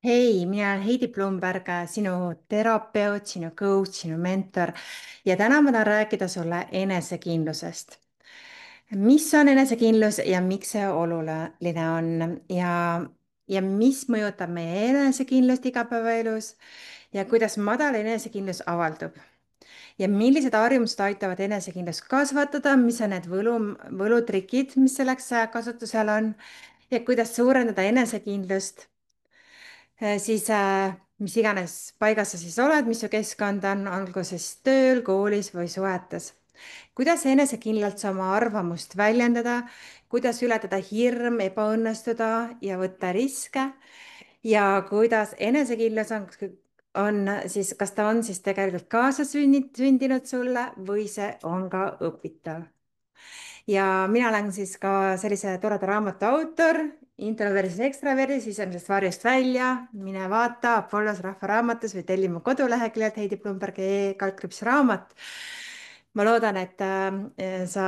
Hei, mina olen Heidi Plumberg, sinu terapeut, sinu coach, sinu mentor ja täna ma tahan rääkida sulle enesekindlusest. mis on enesekindlus ja miks see oluline on ja mis mõjutab meie enesekindlust igapäevaelus ja kuidas madal enesekindlus avaldub ja millised harjumused aitavad enesekindlust kasvatada, mis on need võlutrikid, mis selleks kasutusel on ja kuidas suurendada enesekindlust mis iganes paigas sa siis oled, mis su keskkond on, olgu siis tööl, koolis või suhetes. kuidas enesekindlalt sa oma arvamust väljendada, kuidas ületada hirm, ebaõnnestuda ja võtta riske ja kuidas enesekindlus on siis, kas ta on siis tegelikult kaasasündinud sulle või see on ka õpitav ja mina olen siis ka sellise toreda raamatu autor, intro versus ekstraversi sisemisest varjust välja, mine vaata Apollos Rahvaraamatus või telli mu koduleheküljelt heidiplumberg.ee raamat. ma loodan, et sa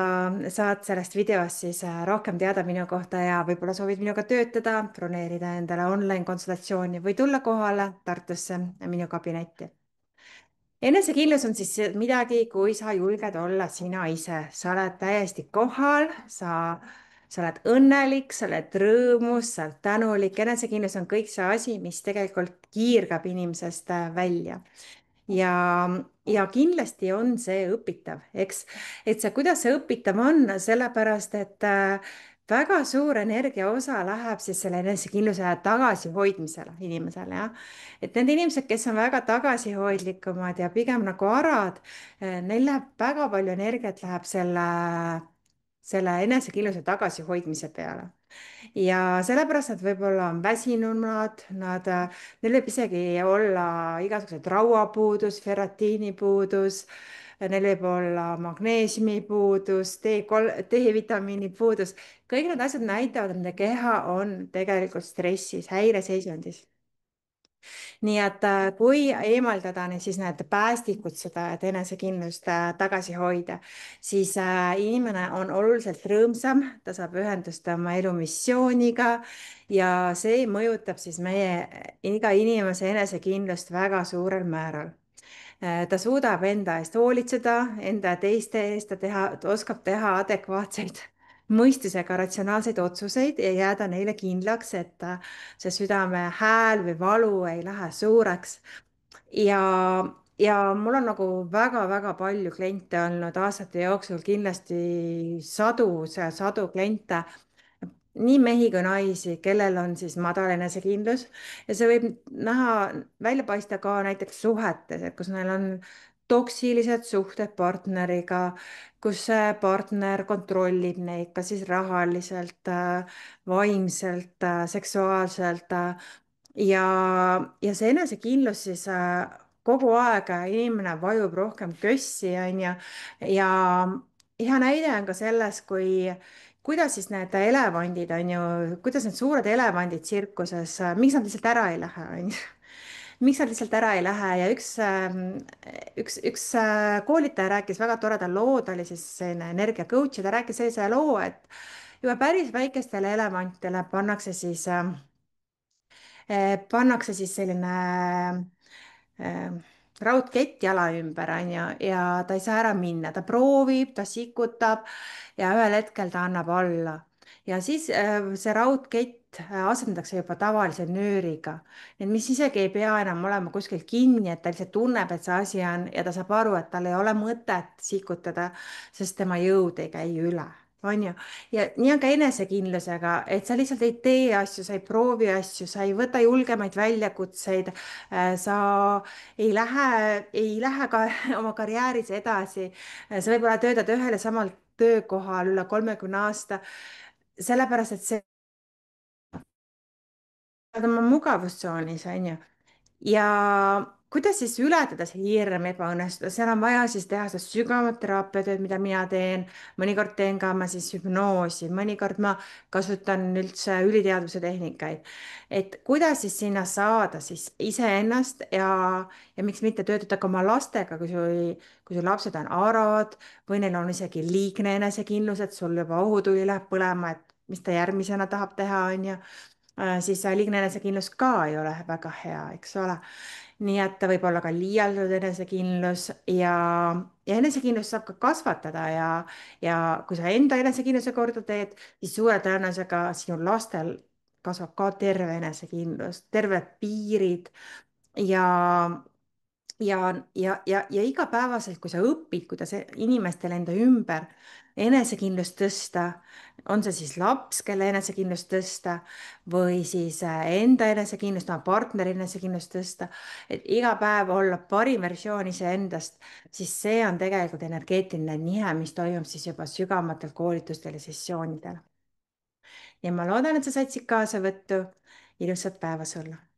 saad sellest videost siis rohkem teada minu kohta ja võib-olla soovid minuga töötada, broneerida endale online konsultatsiooni või tulla kohale Tartusse minu kabinetti. Enesekindlus on siis midagi, kui sa julged olla sina ise, sa oled täiesti kohal, sa oled õnnelik, sa oled rõõmus, sa oled tänulik, enesekindlus on kõik see asi, mis tegelikult kiirgab inimesest välja ja, ja kindlasti on see õpitav, eks, et see, kuidas see õpitav on, sellepärast et väga suur energia osa läheb siis selle enesekindluse tagasihoidmisele inimesele, jah. et need inimesed, kes on väga tagasihoidlikumad ja pigem nagu arad, neil läheb väga palju energiat läheb selle enesekindluse tagasihoidmise peale ja sellepärast nad võib-olla on väsinumad, neil võib isegi olla igasugused rauapuudus, ferratiinipuudus, neil võib olla magneesiumipuudus, D-vitamiini puudus. kõik need asjad näitavad, et nende keha on tegelikult stressis, häireseisundis. nii et kui eemaldada siis need päästikud seda, et enesekindlust tagasi hoida, siis inimene on oluliselt rõõmsam, ta saab ühendust oma elu missiooniga ja see mõjutab siis meie iga inimese enesekindlust väga suurel määral. ta suudab enda eest hoolitseda, enda ja teiste eest, ta oskab teha adekvaatseid mõistusega ratsionaalseid otsuseid ja jääda neile kindlaks, et see südame hääl või valu ei lähe suureks. ja, ja mul on nagu väga-väga palju kliente olnud aastate jooksul, kindlasti sadu kliente, nii mehi kui naisi, kellel on siis madal enesekindlus ja see võib välja paista ka näiteks suhetes, et kus neil on toksilised suhted partneriga, kus see partner kontrollib neid, kas siis rahaliselt, vaimselt, seksuaalselt ja, ja see enesekindlus siis kogu aeg inimene vajub rohkem kössi, onju, ja hea näide on ka selles, kuidas siis need elevandid on ju, kuidas need suured elevandid tsirkuses, miks nad lihtsalt ära ei lähe, on ju. miks nad lihtsalt ära ei lähe ja üks koolitaja rääkis väga toreda loo, ta oli siis selline energia coach ja ta rääkis sellise loo, et juba päris väikestele elevantidele pannakse siis selline äh, raudkett jala ümber, onju, ja ta ei saa ära minna, ta proovib, ta sikutab ja ühel hetkel ta annab alla. ja siis see raudkett asendatakse juba tavalise nööriga, et mis isegi ei pea enam olema kuskil kinni, et ta lihtsalt tunneb, et see asi on ja ta saab aru, et tal ei ole mõtet sikutada, sest tema jõud ei käi üle, on ju. ja nii on ka enesekindlusega, et sa lihtsalt ei tee asju, sa ei proovi asju, sa ei võta julgemaid väljakutseid, sa ei lähe ka oma karjääris edasi. sa võib-olla töötad ühel ja samal töökohal üle 30 aasta, sellepärast et see oled oma mugavustsoonis, on ju. ja kuidas siis ületada see hirm ebaõnnestuda, seal on vaja siis teha seda sügavamat teraapiatööd, mida mina teen. mõnikord teen ka ma siis hüpnoosi, mõnikord ma kasutan üldse üliteadvuse tehnikaid. et kuidas siis sinna saada siis iseennast ja miks mitte töötada ka oma lastega, kui su lapsed on arad või neil on isegi liigne enesekindlus, et sul juba ohutuli läheb põlema, et mis ta järgmisena tahab teha, on ju siis liigne enesekindlus ka ei ole väga hea, eks ole. nii et võib olla ka liialdatud enesekindlus ja enesekindlust saab ka kasvatada ja kui sa enda enesekindluse korda teed, siis suure tõenäosusega sinu lastel kasvab ka terve enesekindlus, terved piirid ja ja igapäevaselt, kui sa õpid, kuidas inimestel enda ümber enesekindlust tõsta, on see siis laps, kelle enesekindlust tõsta või siis enda enesekindlust, oma partneri enesekindlust tõsta, et iga päev olla parim versioon iseendast, siis see on tegelikult energeetiline nihe, mis toimub siis juba sügavamatel koolitustel ja sessioonidel. ja ma loodan, et sa said siit kaasa võttu. ilusat päeva sulle!